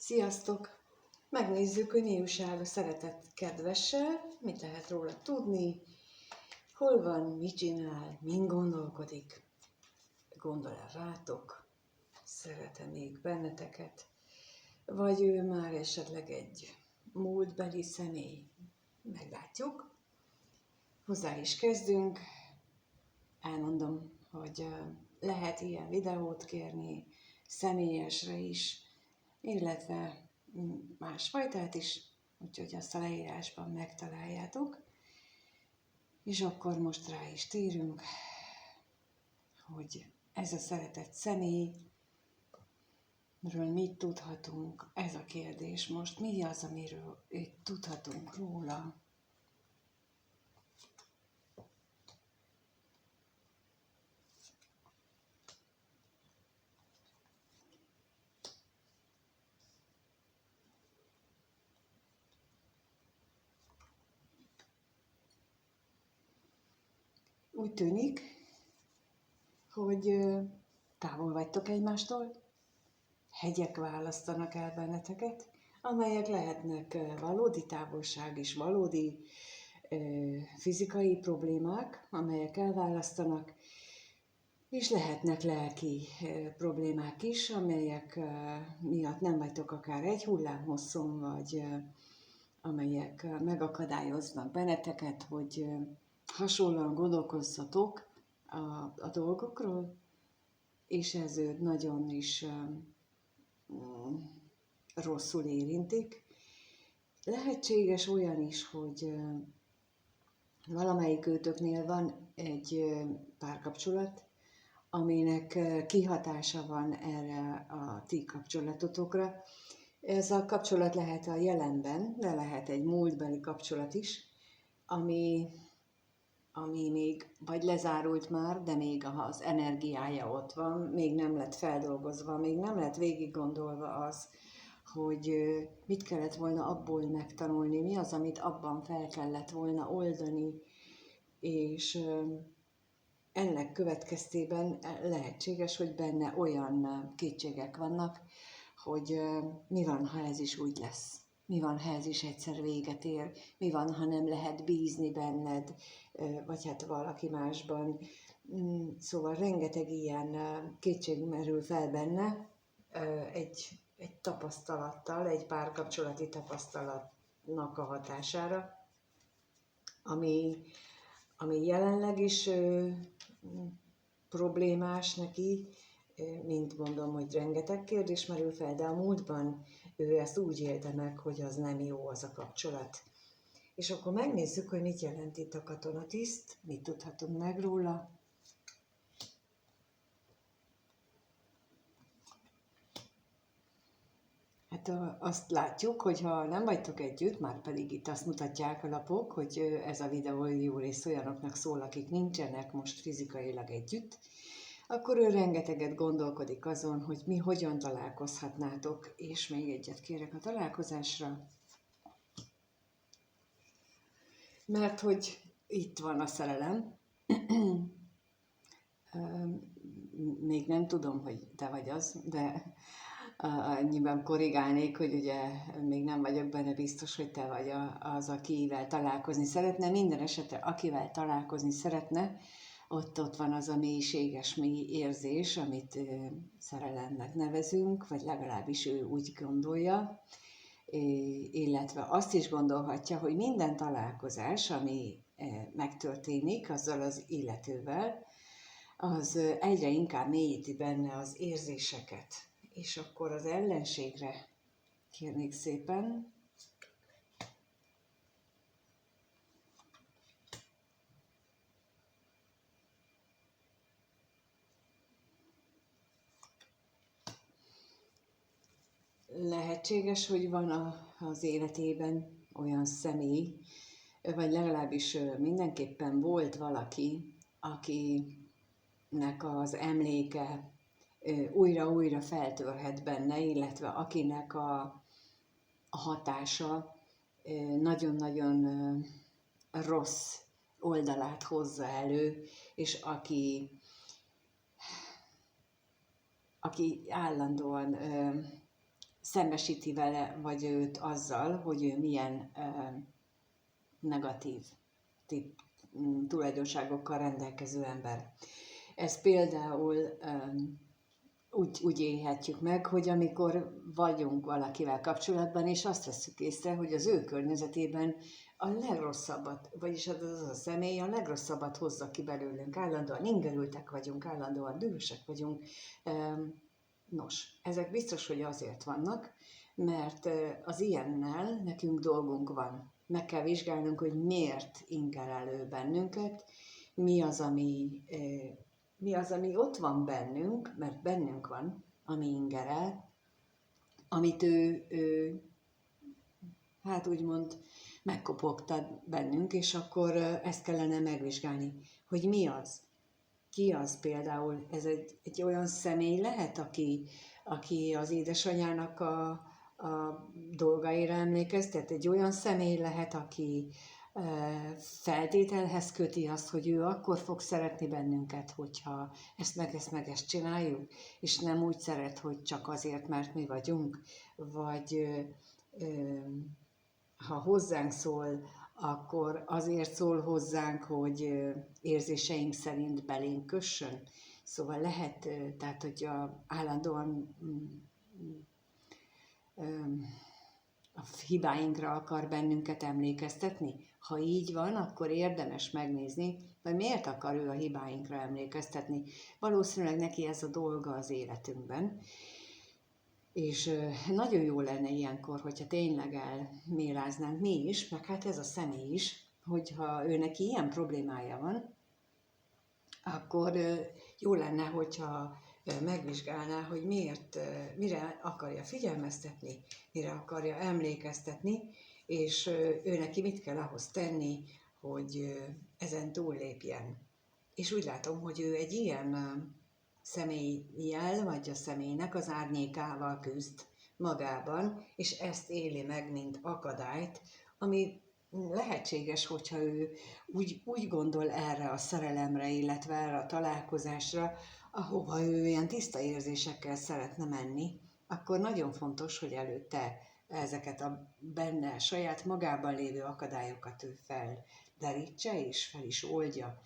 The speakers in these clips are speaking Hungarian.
Sziasztok! Megnézzük, hogy mi újság a szeretett kedvessel, mit lehet róla tudni, hol van, mit csinál, min gondolkodik, gondol-e rátok, szeret-e még benneteket, vagy ő már esetleg egy múltbeli személy. Meglátjuk. Hozzá is kezdünk. Elmondom, hogy lehet ilyen videót kérni, személyesre is, illetve másfajtát is, úgyhogy azt a leírásban megtaláljátok. És akkor most rá is térünk, hogy ez a szeretett személyről mit tudhatunk, ez a kérdés most, mi az, amiről tudhatunk róla. Úgy tűnik, hogy távol vagytok egymástól, hegyek választanak el benneteket, amelyek lehetnek valódi távolság és valódi fizikai problémák, amelyek elválasztanak, és lehetnek lelki problémák is, amelyek miatt nem vagytok akár egy hullámhosszon, vagy amelyek megakadályoznak benneteket, hogy hasonlóan gondolkozzatok a dolgokról, és ez őt nagyon is rosszul érintik. Lehetséges olyan is, hogy valamelyik őtöknél van egy párkapcsolat, aminek kihatása van erre a ti kapcsolatotokra. Ez a kapcsolat lehet a jelenben, de lehet egy múltbeli kapcsolat is, ami még vagy lezárult már, de még az energiája ott van, még nem lett feldolgozva, még nem lett végig gondolva az, hogy mit kellett volna abból megtanulni, mi az, amit abban fel kellett volna oldani, és ennek következtében lehetséges, hogy benne olyan kétségek vannak, hogy mi van, ha ez is úgy lesz. Mi van, ha ez is egyszer véget ér? Mi van, ha nem lehet bízni benned, vagy hát valaki másban? Szóval rengeteg ilyen kétség merül fel benne egy tapasztalattal, egy párkapcsolati tapasztalatnak a hatására, ami jelenleg is problémás neki, mint mondom, hogy rengeteg kérdés merül fel, de a múltban ő ezt úgy élte meg, hogy az nem jó az a kapcsolat. És akkor megnézzük, hogy mit jelent itt a katonatiszt, mit tudhatunk meg róla. Hát azt látjuk, hogy ha nem vagytok együtt, már pedig itt azt mutatják a lapok, hogy ez a videó jó rész olyanoknak szól, akik nincsenek most fizikailag együtt, akkor ő rengeteget gondolkodik azon, hogy mi hogyan találkozhatnátok, és még egyet kérek a találkozásra, mert hogy itt van a szerelem. Még nem tudom, hogy te vagy az, de annyiban korrigálnék, hogy ugye még nem vagyok benne biztos, hogy te vagy az, akivel találkozni szeretne. Minden esetre, akivel találkozni szeretne, ott van az a mélységes mély érzés, amit szerelemnek nevezünk, vagy legalábbis ő úgy gondolja, illetve azt is gondolhatja, hogy minden találkozás, ami megtörténik azzal az illetővel, az egyre inkább mélyíti benne az érzéseket. És akkor az ellenségre kérnék szépen. Lehetséges, hogy van az életében olyan személy, vagy legalábbis mindenképpen volt valaki, akinek az emléke újra-újra feltörhet benne, illetve akinek a hatása nagyon-nagyon rossz oldalát hozza elő, és aki állandóan szembesíti vele, vagy őt azzal, hogy ő milyen negatív tulajdonságokkal rendelkező ember. Ez például úgy élhetjük meg, hogy amikor vagyunk valakivel kapcsolatban, és azt veszük észre, hogy az ő környezetében a legrosszabbat, vagyis az a személy a legrosszabbat hozza ki belőlünk. Állandóan ingerültek vagyunk, állandóan dühösek vagyunk. Nos, ezek biztos, hogy azért vannak, mert az ilyennel nekünk dolgunk van. Meg kell vizsgálnunk, hogy miért inger elő bennünket, mi az, ami ott van bennünk, mert bennünk van, ami ingerel, amit ő hát úgymond megkopogtat bennünk, és akkor ezt kellene megvizsgálni, hogy mi az. Ki az például? Ez egy olyan személy lehet, aki az édesanyjának a dolgaira emlékeztet? Egy olyan személy lehet, aki feltételhez köti azt, hogy ő akkor fog szeretni bennünket, hogyha ezt csináljuk, és nem úgy szeret, hogy csak azért, mert mi vagyunk, vagy ha hozzánk szól, akkor azért szól hozzánk, hogy érzéseink szerint belénk kössön. Szóval lehet, tehát, hogy állandóan a hibáinkra akar bennünket emlékeztetni. Ha így van, akkor érdemes megnézni, hogy miért akar ő a hibáinkra emlékeztetni. Valószínűleg neki ez a dolga az életünkben. És nagyon jó lenne ilyenkor, hogyha tényleg elméláznánk mi is, meg hát ez a személy is, hogyha ő neki ilyen problémája van, akkor jó lenne, hogyha megvizsgálná, hogy mire akarja figyelmeztetni, mire akarja emlékeztetni, és ő neki mit kell ahhoz tenni, hogy ezen túllépjen. És úgy látom, hogy ő egy ilyen személlyel, vagy a személynek az árnyékával küzd magában, és ezt éli meg, mint akadályt, ami lehetséges, hogyha ő úgy gondol erre a szerelemre, illetve erre a találkozásra, ahova ő ilyen tiszta érzésekkel szeretne menni, akkor nagyon fontos, hogy előtte ezeket a benne saját magában lévő akadályokat ő felderítse, és fel is oldja.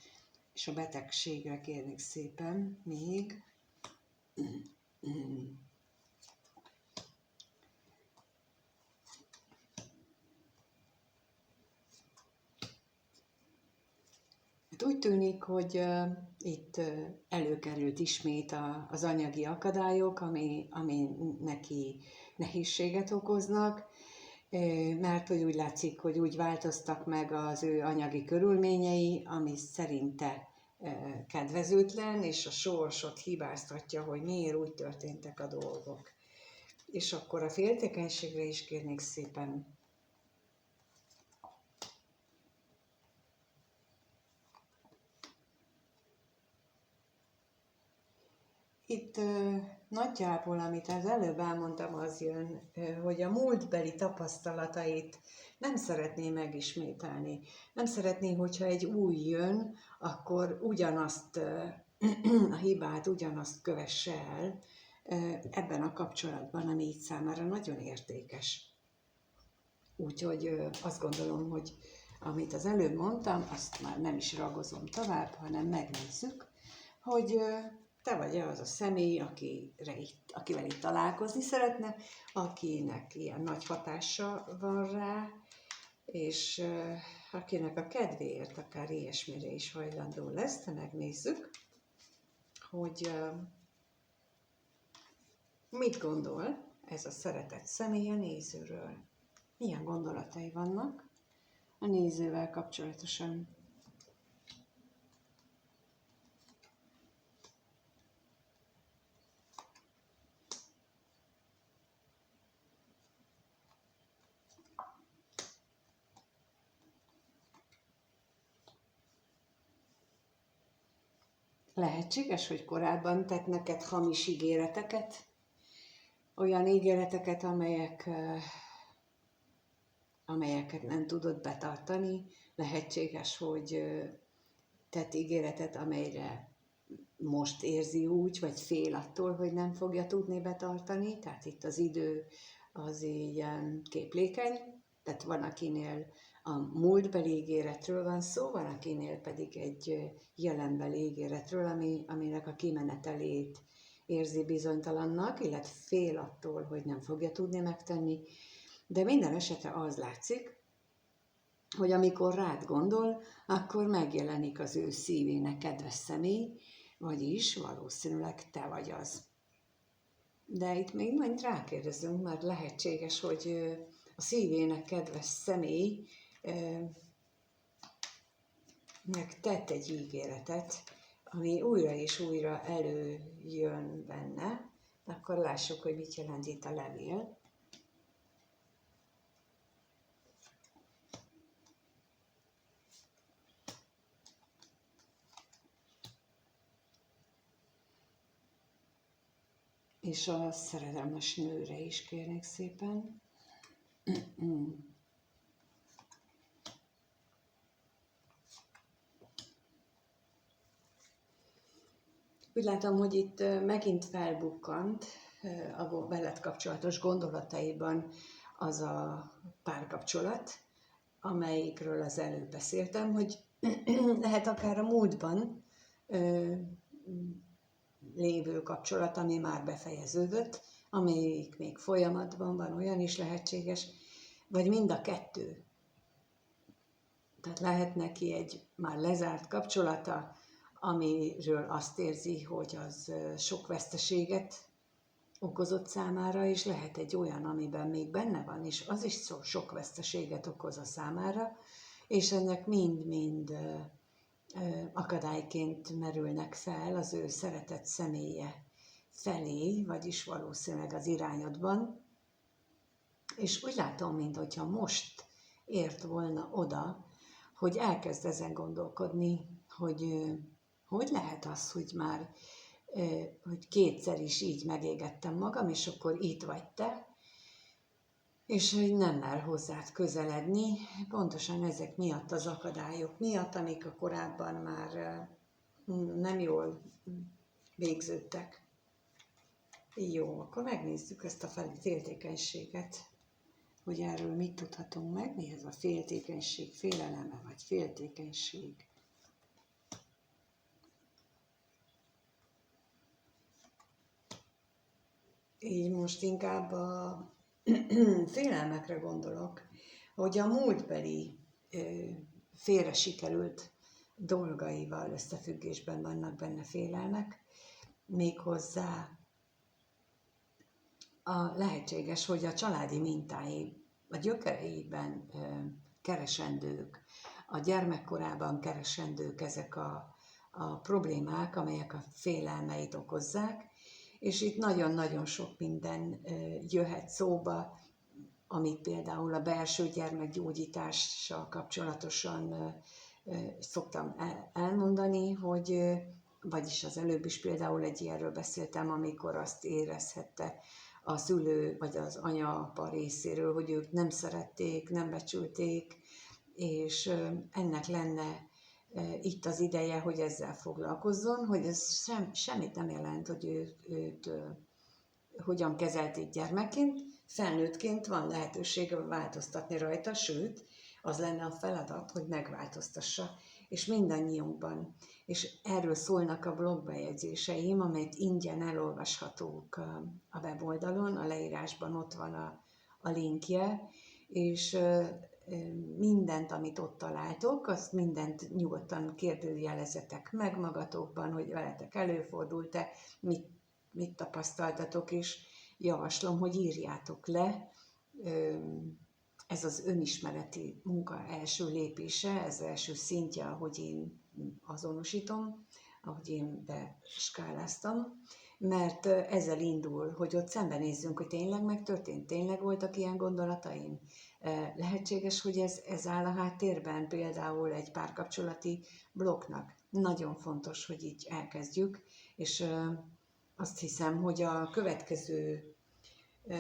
És a betegségre kérnék szépen még. Hát úgy tűnik, hogy itt előkerült ismét az anyagi akadályok, ami neki nehézséget okoznak, mert hogy úgy látszik, hogy úgy változtak meg az ő anyagi körülményei, ami szerinte kedvezőtlen, és a sorsot hibáztatja, hogy miért úgy történtek a dolgok. És akkor a féltékenységre is kérnék szépen. Itt nagyjából, amit az előbb elmondtam, az jön, hogy a múltbeli tapasztalatait nem szeretné megismételni. Nem szeretné, hogyha egy új jön, akkor ugyanazt a hibát, ugyanazt kövesse el ebben a kapcsolatban, ami így számára nagyon értékes. Úgyhogy azt gondolom, hogy amit az előbb mondtam, azt már nem is ragozom tovább, hanem megnézzük, hogy te vagy az a személy, akivel itt találkozni szeretne, akinek ilyen nagy hatása van rá, és akinek a kedvéért akár ilyesmire is hajlandó lesz, de megnézzük, hogy mit gondol ez a szeretett személy a nézőről. Milyen gondolatai vannak a nézővel kapcsolatosan. Lehetséges, hogy korábban tett neked hamis ígéreteket, olyan ígéreteket, amelyeket nem tudod betartani. Lehetséges, hogy tett ígéretet, amelyre most érzi úgy, vagy fél attól, hogy nem fogja tudni betartani, tehát itt az idő az ilyen képlékeny, tehát van, akinél a múltbeli ígéretről van szó, van, akinél pedig egy jelenbeli ígéretről, aminek a kimenetelét érzi bizonytalannak, illetve fél attól, hogy nem fogja tudni megtenni, de minden esetre az látszik, hogy amikor rád gondol, akkor megjelenik az ő szívének kedves személy, vagyis valószínűleg te vagy az. De itt még majd rákérdezünk, mert lehetséges, hogy a szívének kedves személy tett egy ígéretet, ami újra és újra előjön benne, akkor lássuk, hogy mit jelent itt a levél. És a szerelmes nőre is kérnék szépen. Úgy látom, hogy itt megint felbukkant a veled kapcsolatos gondolataiban az a párkapcsolat, amelyikről az előbb beszéltem, hogy lehet akár a múltban lévő kapcsolat, ami már befejeződött, amelyik még folyamatban van, olyan is lehetséges, vagy mind a kettő. Tehát lehet neki egy már lezárt kapcsolata, amiről azt érzi, hogy az sok veszteséget okozott számára, és lehet egy olyan, amiben még benne van, és az is sok veszteséget okoz a számára, és ennek mind-mind akadályként merülnek fel az ő szeretett személye felé, vagyis valószínűleg az irányodban. És úgy látom, mintha most ért volna oda, hogy elkezd ezen gondolkodni, hogy lehet az, hogy már hogy kétszer is így megégettem magam, és akkor itt vagy te, és hogy nem mer hozzád közeledni, pontosan ezek miatt, az akadályok miatt, amik a korábban már nem jól végződtek. Jó, akkor megnézzük ezt a féltékenységet, hogy erről mit tudhatunk meg, mi ez a féltékenység, féleleme vagy féltékenység. Így most inkább a félelmekre gondolok, hogy a múltbeli félre sikerült dolgaival összefüggésben vannak benne félelmek, méghozzá lehetséges, hogy a családi mintái, a gyökereiben keresendők, a gyermekkorában keresendők ezek a problémák, amelyek a félelmeit okozzák, és itt nagyon-nagyon sok minden jöhet szóba, amit például a belső gyermekgyógyítással kapcsolatosan szoktam elmondani, hogy vagyis az előbb is például egy ilyenről beszéltem, amikor azt érezhette a szülő vagy az anya-apa részéről, hogy ők nem szerették, nem becsülték, és ennek lenne itt az ideje, hogy ezzel foglalkozzon, hogy ez semmit nem jelent, hogy őt hogyan kezelték gyermekként, felnőttként van lehetősége változtatni rajta, sőt, az lenne a feladat, hogy megváltoztassa, és mindannyiunkban. És erről szólnak a blogbejegyzéseim, amelyet ingyen elolvashatók a weboldalon, a leírásban ott van a linkje, és mindent, amit ott találtok, azt mindent nyugodtan kérdőjelezetek meg magatokban, hogy veletek előfordult-e, mit tapasztaltatok, és javaslom, hogy írjátok le. Ez az önismereti munka első lépése, ez első szintje, ahogy én azonosítom, ahogy én beskáláztam, mert ezzel indul, hogy ott szembenézzünk, hogy tényleg megtörtént, tényleg voltak ilyen gondolataim. Lehetséges, hogy ez áll a háttérben, például egy párkapcsolati blokknak. Nagyon fontos, hogy így elkezdjük, és azt hiszem, hogy a következő,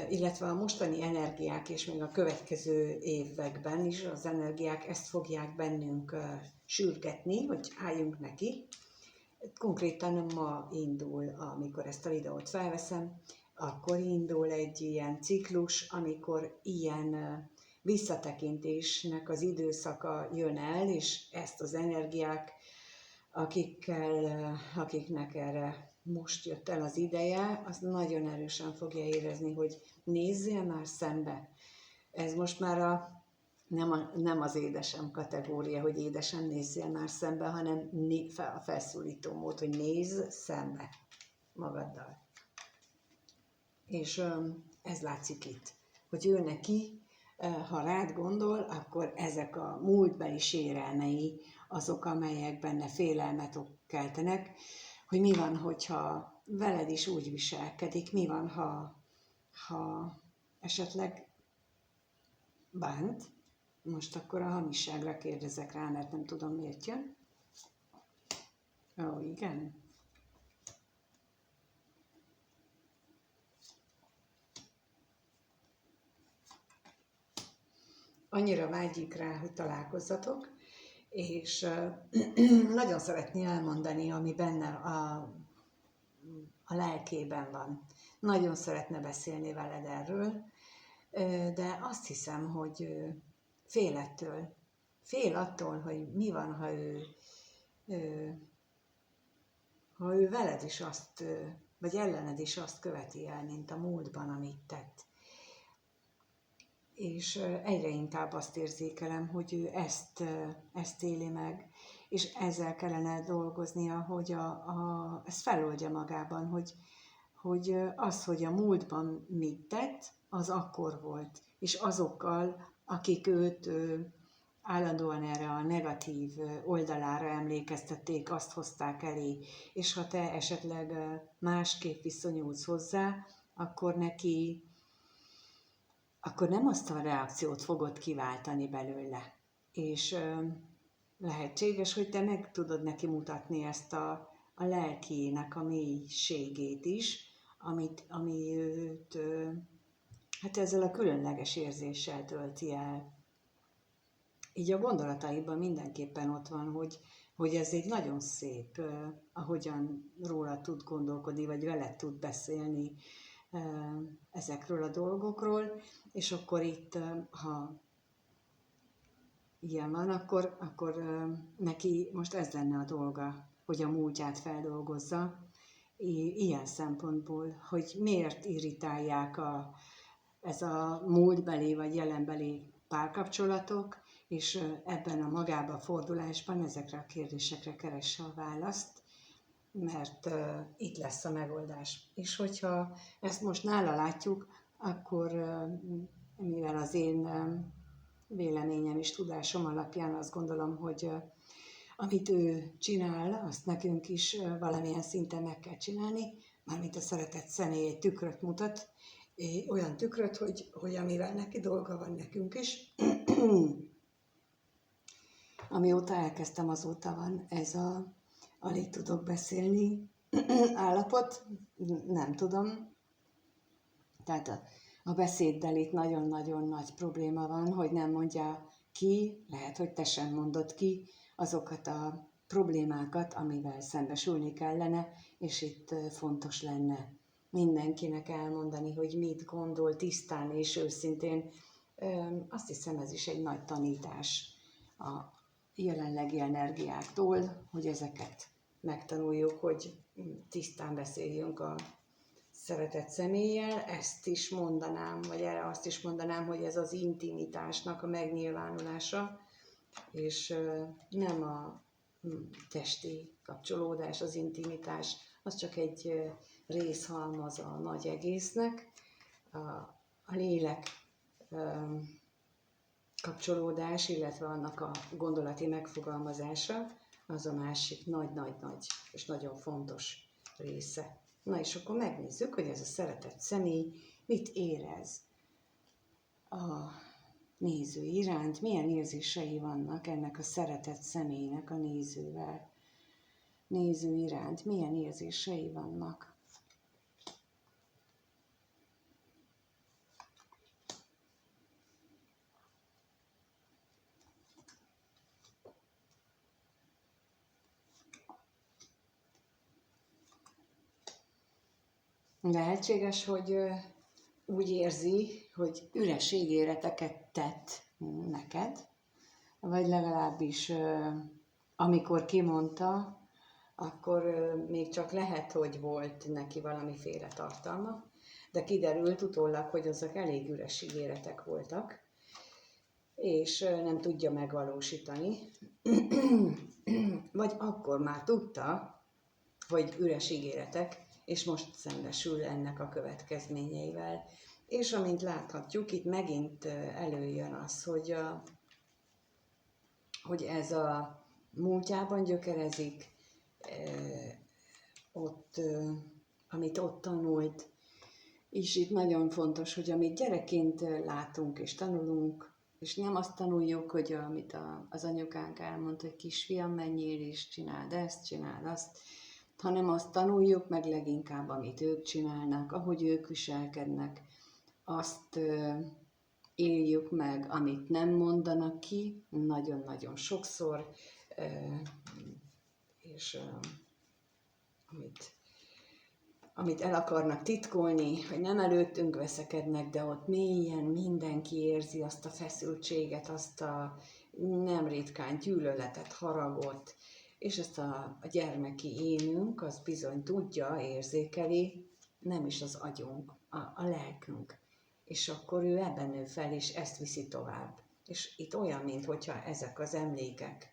illetve a mostani energiák és még a következő években is az energiák ezt fogják bennünk sürgetni, hogy álljunk neki. Konkrétan ma indul, amikor ezt a videót felveszem, akkor indul egy ilyen ciklus, amikor ilyen visszatekintésnek az időszaka jön el, és ezt az energiák, akiknek erre most jött el az ideje, az nagyon erősen fogja érezni, hogy nézzél már szembe. Ez most már nem az édesem kategória, hogy édesem nézzél már szembe, hanem a felszólító mód, hogy nézz szembe magaddal. És ez látszik itt, hogy ő neki, ha rád gondol, akkor ezek a múltbeli sérelmei azok, amelyek benne félelmet keltenek, hogy mi van, hogyha veled is úgy viselkedik, mi van, ha esetleg bánt. Most akkor a hamisságra kérdezek rá, mert nem tudom, miért jön. Ó, igen. Annyira vágyik rá, hogy találkozzatok, és nagyon szeretné elmondani, ami benne a lelkében van. Nagyon szeretne beszélni veled erről, de azt hiszem, hogy fél attól, hogy mi van, ha ő veled is azt, vagy ellened is azt követi el, mint a múltban, amit tett. És egyre inkább azt érzékelem, hogy ő ezt éli meg, és ezzel kellene dolgoznia, hogy ezt feloldja magában, hogy az, hogy a múltban mit tett, az akkor volt, és azokkal, akik őt állandóan erre a negatív oldalára emlékeztették, azt hozták elé, és ha te esetleg másképp viszonyulsz hozzá, akkor nem azt a reakciót fogod kiváltani belőle. És lehetséges, hogy te meg tudod neki mutatni ezt a lelkének a mélységét is, ami őt hát ezzel a különleges érzéssel tölti el. Így a gondolataiban mindenképpen ott van, hogy ez egy nagyon szép, ahogyan róla tud gondolkodni, vagy veled tud beszélni ezekről a dolgokról, és akkor itt, ha ilyen van, akkor neki most ez lenne a dolga, hogy a múltját feldolgozza, ilyen szempontból, hogy miért irritálják ez a múltbeli vagy jelenbeli párkapcsolatok, és ebben a magába fordulásban ezekre a kérdésekre keresse a választ, mert itt lesz a megoldás. És hogyha ezt most nála látjuk, akkor mivel az én véleményem és tudásom alapján azt gondolom, hogy amit ő csinál, azt nekünk is valamilyen szinten meg kell csinálni, mármint a szeretett személy egy tükröt mutat, olyan tükröt, hogy amivel neki dolga van, nekünk is. Amióta elkezdtem, azóta van ez alig tudok beszélni állapot, nem tudom. Tehát a beszéddel itt nagyon-nagyon nagy probléma van, hogy nem mondja ki, lehet, hogy te sem mondod ki azokat a problémákat, amivel szembesülni kellene, és itt fontos lenne mindenkinek elmondani, hogy mit gondol tisztán és őszintén. Azt hiszem, ez is egy nagy tanítás a jelenlegi energiáktól, hogy ezeket megtanuljuk, hogy tisztán beszéljünk a szeretett személlyel. Ezt is mondanám, vagy erre azt is mondanám, hogy ez az intimitásnak a megnyilvánulása, és nem a testi kapcsolódás, az intimitás, az csak egy részhalmaz a nagy egésznek. A lélek kapcsolódás, illetve annak a gondolati megfogalmazása, az a másik nagy-nagy-nagy és nagyon fontos része. Na és akkor megnézzük, hogy ez a szeretett személy mit érez a néző iránt, milyen érzései vannak ennek a szeretett személynek a néző iránt, milyen érzései vannak. Lehetséges, hogy úgy érzi, hogy üres ígéreteket tett neked, vagy legalábbis amikor kimondta, akkor még csak lehet, hogy volt neki valamiféle tartalma, de kiderült utólag, hogy azok elég üres ígéretek voltak, és nem tudja megvalósítani. Vagy akkor már tudta, hogy üres ígéretek, és most szembesül ennek a következményeivel. És amint láthatjuk, itt megint előjön az, hogy ez a múltjában gyökerezik, amit ott tanult, és itt nagyon fontos, hogy amit gyerekként látunk és tanulunk, és nem azt tanuljuk, hogy amit az anyukánk elmond, hogy kisfiam, menjél és csináld ezt, csináld azt, hanem azt tanuljuk meg leginkább, amit ők csinálnak, ahogy ők viselkednek, azt éljük meg, amit nem mondanak ki, nagyon-nagyon sokszor, és amit el akarnak titkolni, hogy nem előttünk veszekednek, de ott mélyen mindenki érzi azt a feszültséget, azt a nem ritkán gyűlöletet, haragot, és ezt a gyermeki énünk, az bizony tudja, érzékeli, nem is az agyunk, a lelkünk. És akkor ő ebben nő fel, és ezt viszi tovább. És itt olyan, mintha ezek az emlékek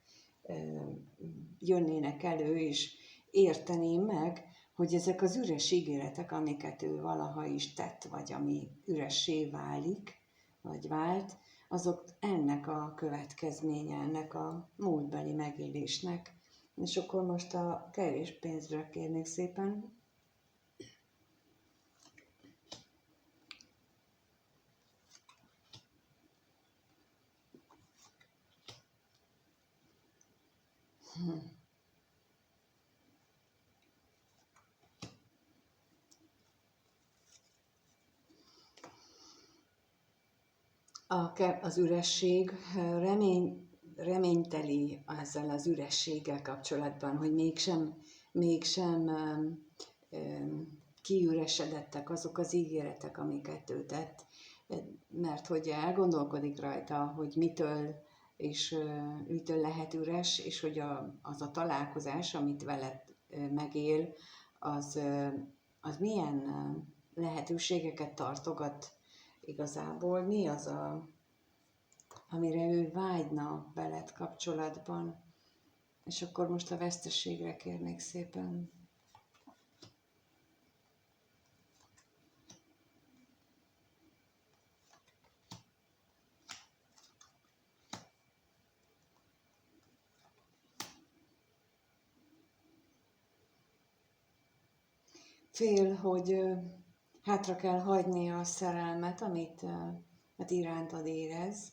jönnének elő, és érteném meg, hogy ezek az üres ígéretek, amiket ő valaha is tett, vagy ami üressé válik, vagy vált, azok ennek a következménye, ennek a múltbeli megélésnek. És akkor most a kevés pénzről kérnék szépen. Az üresség reményteli ezzel az ürességgel kapcsolatban, hogy mégsem kiüresedettek azok az ígéretek, amiket ő tett, mert hogy elgondolkodik rajta, hogy mitől lehet üres, és hogy az a találkozás, amit veled megél, az milyen lehetőségeket tartogat igazából, mi az, amire ő vágyna veled kapcsolatban. És akkor most a veszteségre kérnék szépen. Fél, hogy hátra kell hagyni a szerelmet, amit irántad érez.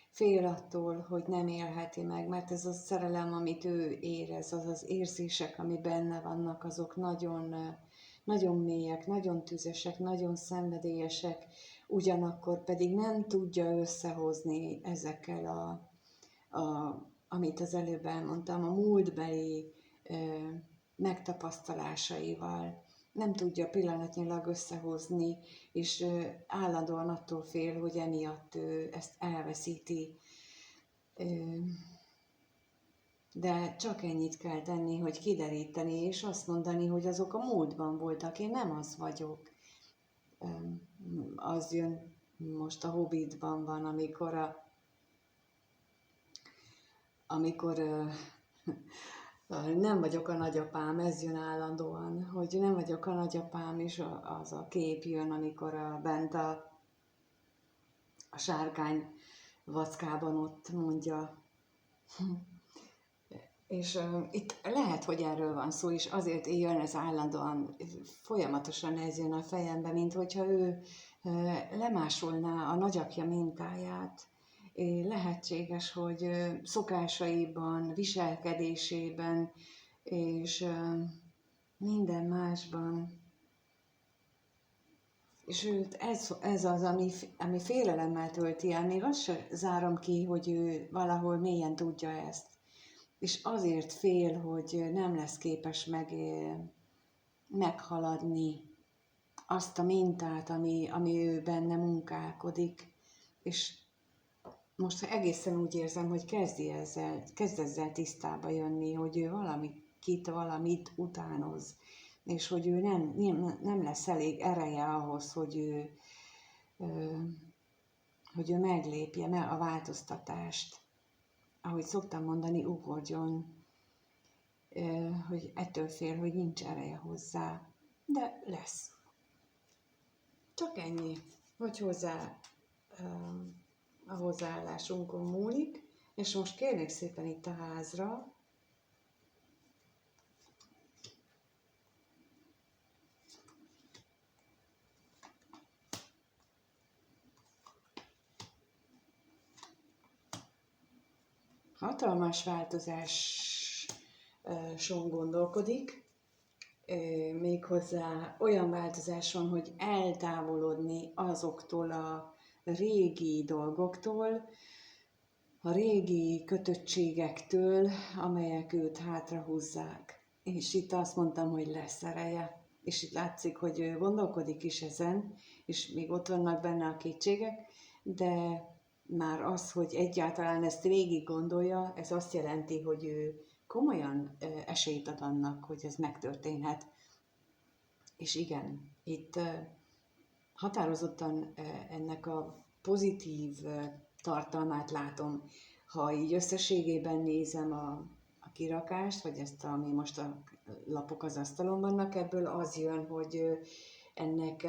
Fél attól, hogy nem élheti meg, mert ez a szerelem, amit ő érez, az az érzések, ami benne vannak, azok nagyon, nagyon mélyek, nagyon tüzesek, nagyon szenvedélyesek, ugyanakkor pedig nem tudja összehozni ezekkel amit az előbb elmondtam, a múltbeli megtapasztalásaival. Nem tudja pillanatnyilag összehozni, és állandóan attól fél, hogy emiatt ezt elveszíti. De csak ennyit kell tenni, hogy kideríteni, és azt mondani, hogy azok a múltban voltak, én nem az vagyok. Az jön most a Hobbitban van, amikor nem vagyok a nagyapám, ez jön állandóan, hogy nem vagyok a nagyapám, és az a kép jön, amikor bent a sárkány vackában ott mondja. És itt lehet, hogy erről van szó, és azért jön ez állandóan, folyamatosan ez jön a fejembe, mint hogyha ő lemásolná a nagyapja mintáját. Lehetséges, hogy szokásaiban, viselkedésében, és minden másban. És őt ez az, ami félelemmel tölti el. Még azt sem zárom ki, hogy ő valahol mélyen tudja ezt. És azért fél, hogy nem lesz képes meghaladni azt a mintát, ami ő benne munkálkodik, és most egészen úgy érzem, hogy kezd ezzel tisztába jönni, hogy ő valamit utánoz, és hogy ő nem lesz elég ereje ahhoz, hogy ő meglépje a változtatást. Ahogy szoktam mondani, ugorjon, hogy ettől fél, hogy nincs ereje hozzá, de lesz. Csak ennyi, hogy a hozzáállásunkon múlik, és most kérnék szépen itt a házra, hatalmas változáson gondolkodik, méghozzá olyan változáson, hogy eltávolodni azoktól a régi dolgoktól, a régi kötöttségektől, amelyek őt hátrahúzzák. És itt azt mondtam, hogy lesz ereje. És itt látszik, hogy ő gondolkodik is ezen, és még ott vannak benne a kétségek, de már az, hogy egyáltalán ezt végig gondolja, ez azt jelenti, hogy ő komolyan esélyt ad annak, hogy ez megtörténhet. És igen, itt határozottan ennek a pozitív tartalmát látom. Ha így összességében nézem a kirakást, vagy ezt, ami most a lapok az asztalon vannak, ebből az jön, hogy ennek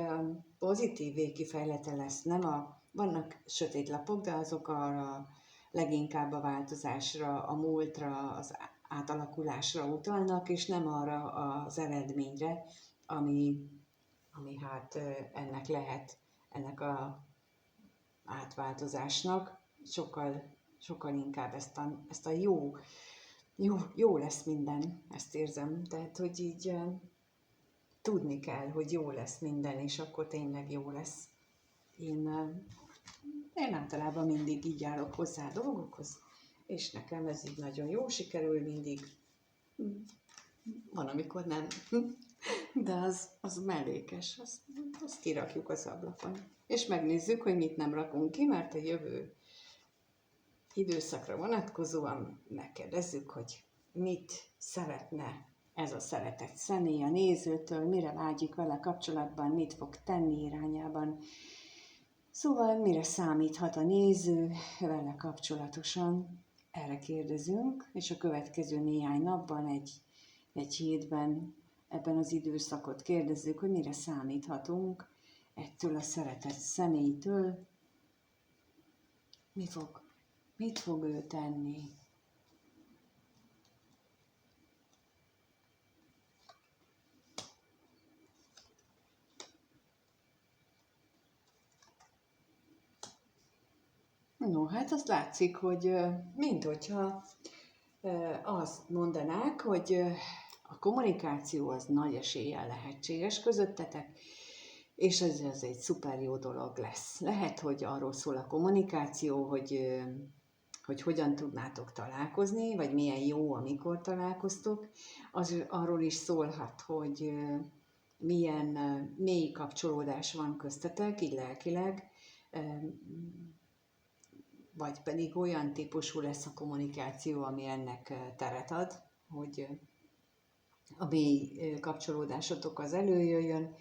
pozitív végkifejlete lesz. Vannak sötét lapok, de azok arra leginkább a változásra, a múltra, az átalakulásra utalnak, és nem arra az eredményre, ami hát ennek lehet, ennek a átváltozásnak. Sokkal inkább ezt a jó lesz minden, ezt érzem. Tehát, hogy így tudni kell, hogy jó lesz minden, és akkor tényleg jó lesz. Én általában mindig így állok hozzá a dolgokhoz, és nekem ez így nagyon jó sikerül mindig. Van, amikor nem, de az mellékes, azt kirakjuk az ablakon. És megnézzük, hogy mit nem rakunk ki, mert a jövő időszakra vonatkozóan megkérdezzük, hogy mit szeretne ez a szeretett személy a nézőtől, mire vágyik vele kapcsolatban, mit fog tenni irányában. Szóval mire számíthat a néző vele kapcsolatosan, erre kérdezünk, és a következő néhány napban, egy hétben, ebben az időszakot kérdezzük, hogy mire számíthatunk ettől a szeretett személytől, mit fog ő tenni. No, hát azt látszik, hogy minthogyha azt mondanák, hogy a kommunikáció az nagy eséllyel lehetséges közöttetek, és ez egy szuper jó dolog lesz. Lehet, hogy arról szól a kommunikáció, hogy hogyan tudnátok találkozni, vagy milyen jó, amikor találkoztok. Arról is szólhat, hogy milyen mély kapcsolódás van köztetek, így lelkileg, vagy pedig olyan típusú lesz a kommunikáció, ami ennek teret ad, hogy a mély kapcsolódásotok az előjöjjön,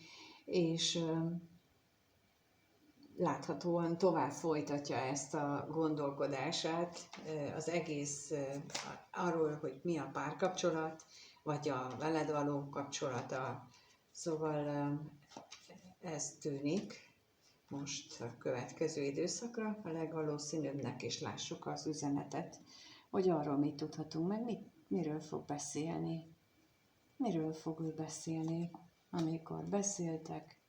és láthatóan tovább folytatja ezt a gondolkodását az egész arról, hogy mi a párkapcsolat, vagy a veled való kapcsolata. Szóval ez tűnik most a következő időszakra a legvalószínűbbnek, és lássuk az üzenetet, hogy arról mit tudhatunk meg, miről fog beszélni. Miről fog ő beszélni, amikor beszéltek.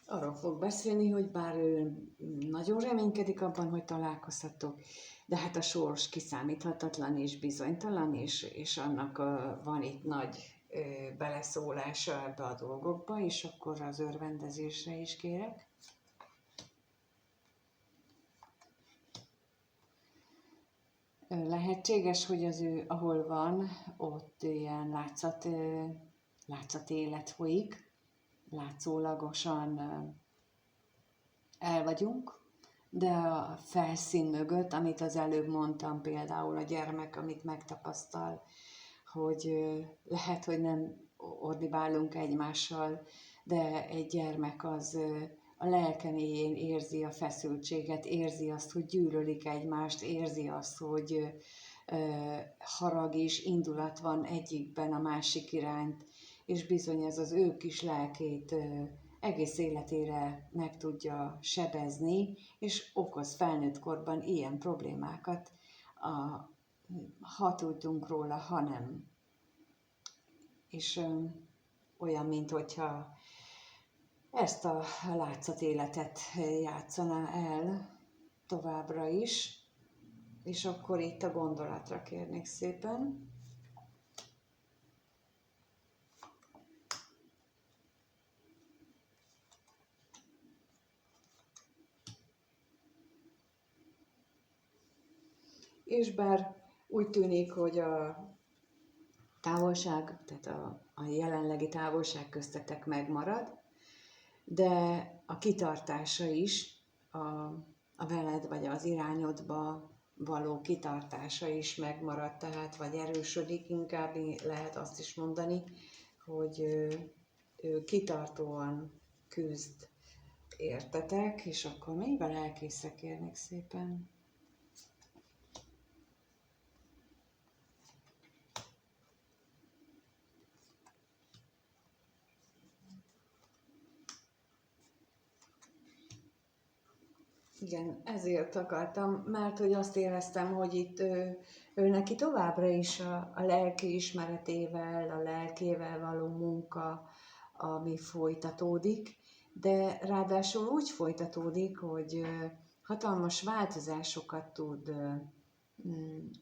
Arról fog beszélni, hogy bár ő nagyon reménykedik abban, hogy találkozhatok, de hát a sors kiszámíthatatlan és bizonytalan, és annak van itt nagy beleszólása ebbe a dolgokba, és akkor az örvendezésre is kérek. Lehetséges, hogy az ő, ahol van, ott ilyen látszat élet folyik, látszólagosan el vagyunk, de a felszín mögött, amit az előbb mondtam, például a gyermek, amit megtapasztal, hogy lehet, hogy nem ordibálunk egymással, de egy gyermek az a lelke mélyén érzi a feszültséget, érzi azt, hogy gyűlölik egymást, érzi azt, hogy harag és indulat van egyikben a másik iránt, és bizony ez az ő kis lelkét egész életére meg tudja sebezni, és okoz felnőtt korban ilyen problémákat, ha tudunk róla, ha nem. És olyan, mint hogyha ezt a látszatéletet játszaná el továbbra is, és akkor itt a gondolatra kérnék szépen. És bár úgy tűnik, hogy a távolság, tehát a jelenlegi távolság köztetek megmarad, de a kitartása is, a veled vagy az irányodba való kitartása is megmarad, tehát vagy erősödik, inkább lehet azt is mondani, hogy ő kitartóan küzd értetek, és akkor mivel elkészek, kérnék szépen. Igen, ezért akartam, mert hogy azt éreztem, hogy itt ő neki továbbra is a lelki ismeretével, a lelkével való munka, ami folytatódik, de ráadásul úgy folytatódik, hogy hatalmas változásokat tud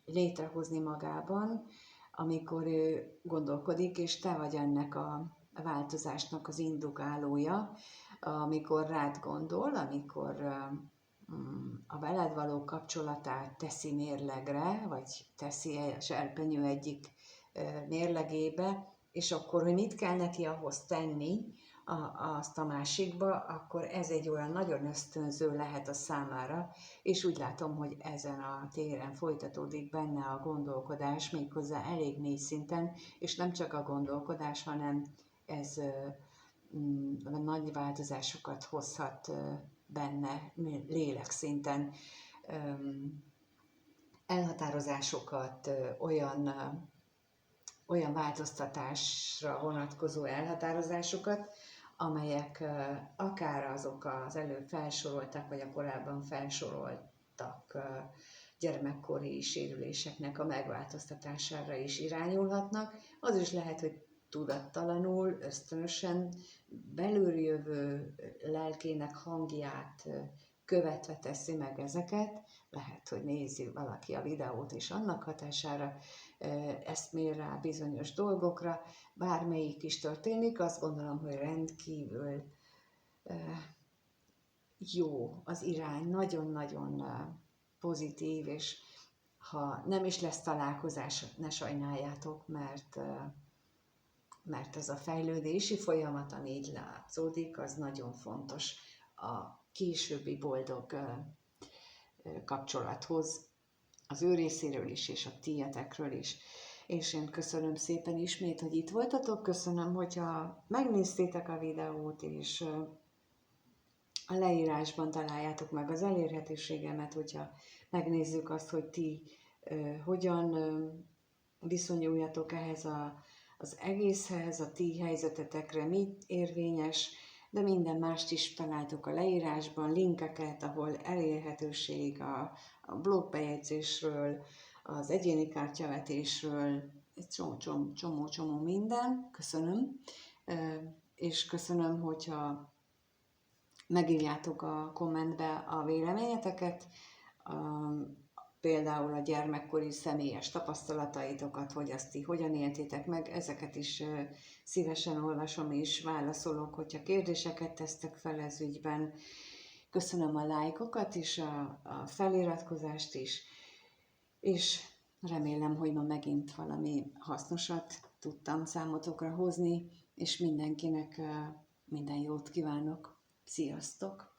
létrehozni magában, amikor ő gondolkodik, és te vagy ennek a változásnak az indukálója, amikor rád gondol, amikor a veled való kapcsolatát teszi mérlegre, vagy teszi a serpenyő egyik mérlegébe, és akkor, hogy mit kell neki ahhoz tenni, azt a másikba, akkor ez egy olyan nagyon ösztönző lehet a számára, és úgy látom, hogy ezen a téren folytatódik benne a gondolkodás, méghozzá elég mély szinten, és nem csak a gondolkodás, hanem ez nagy változásokat hozhat benne lélekszinten, elhatározásokat, olyan változtatásra vonatkozó elhatározásokat, amelyek akár azok az előbb felsoroltak, vagy a korábban felsoroltak gyermekkori sérüléseknek a megváltoztatására is irányulhatnak. Az is lehet, hogy tudattalanul, ösztönösen belülről jövő lelkének hangját követve teszi meg ezeket. Lehet, hogy nézi valaki a videót, és annak hatására eszmél rá bizonyos dolgokra. Bármelyik is történik, azt gondolom, hogy rendkívül jó az irány, nagyon-nagyon pozitív, és ha nem is lesz találkozás, ne sajnáljátok, mert ez a fejlődési folyamat, ami így látszódik, az nagyon fontos a későbbi boldog kapcsolathoz, az ő részéről is, és a tietekről is. És én köszönöm szépen ismét, hogy itt voltatok, köszönöm, hogyha megnéztétek a videót, és a leírásban találjátok meg az elérhetőségemet, hogyha megnézzük azt, hogy ti hogyan viszonyuljatok ehhez az egészhez, a ti helyzetetekre mi érvényes, de minden mást is találtok a leírásban, linkeket, ahol elérhetőség a blogbejegyzésről, az egyéni kártyavetésről, egy csomó minden. Köszönöm, és köszönöm, hogyha megírjátok a kommentbe a véleményeteket, például a gyermekkori személyes tapasztalataitokat, hogy azt ti hogyan éltétek meg, ezeket is szívesen olvasom és válaszolok, hogyha kérdéseket tesztek fel ez ügyben. Köszönöm a lájkokat és a feliratkozást is, és remélem, hogy ma megint valami hasznosat tudtam számotokra hozni, és mindenkinek minden jót kívánok. Sziasztok!